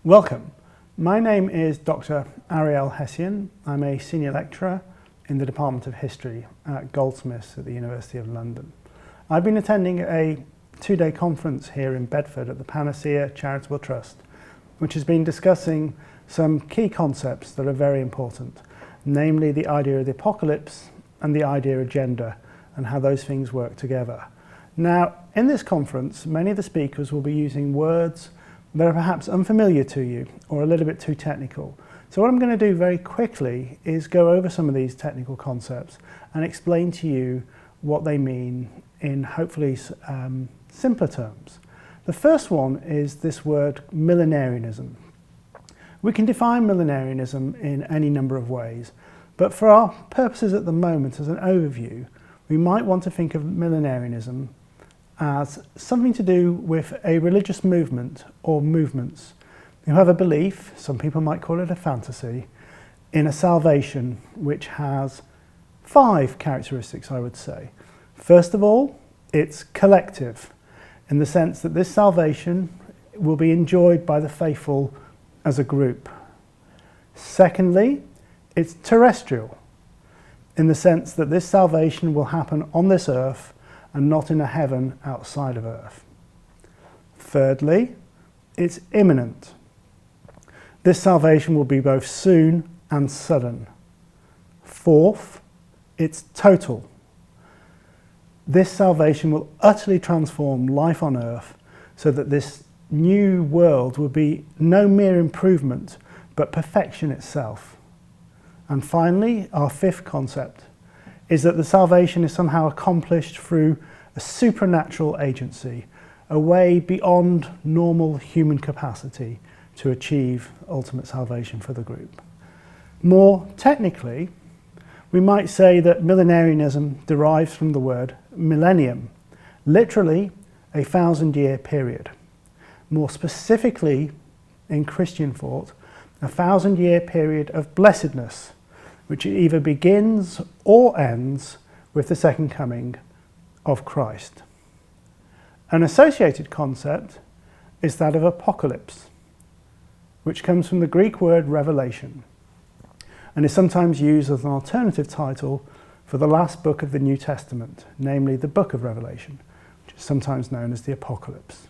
Welcome. My name is Dr. Ariel Hessayon. I'm a senior lecturer in the Department of History at Goldsmiths at the University of London. I've been attending a two-day conference here in Bedford at the Panacea Charitable Trust, which has been discussing some key concepts that are very important, namely the idea of the apocalypse and the idea of gender and how those things work together. Now, in this conference, many of the speakers will be using words that are perhaps unfamiliar to you or a little bit too technical. So what I'm going to do very quickly is go over some of these technical concepts and explain to you what they mean in hopefully simpler terms. The first one is this word millenarianism. We can define millenarianism in any number of ways, but for our purposes at the moment as an overview, we might want to think of millenarianism as something to do with a religious movement or movements who have a belief, some people might call it a fantasy, in a salvation which has 5 characteristics, I would say. First of all, it's collective, in the sense that this salvation will be enjoyed by the faithful as a group. Secondly, it's terrestrial, in the sense that this salvation will happen on this earth and not in a heaven outside of earth. Thirdly, it's imminent. This salvation will be both soon and sudden. Fourth, it's total. This salvation will utterly transform life on earth so that this new world will be no mere improvement but perfection itself. And finally, our fifth concept is that the salvation is somehow accomplished through a supernatural agency, a way beyond normal human capacity to achieve ultimate salvation for the group. More technically, we might say that millenarianism derives from the word millennium, literally a 1,000-year period. More specifically, in Christian thought, a 1,000-year period of blessedness, which either begins or ends with the second coming of Christ. An associated concept is that of apocalypse, which comes from the Greek word revelation, and is sometimes used as an alternative title for the last book of the New Testament, namely the book of Revelation, which is sometimes known as the Apocalypse.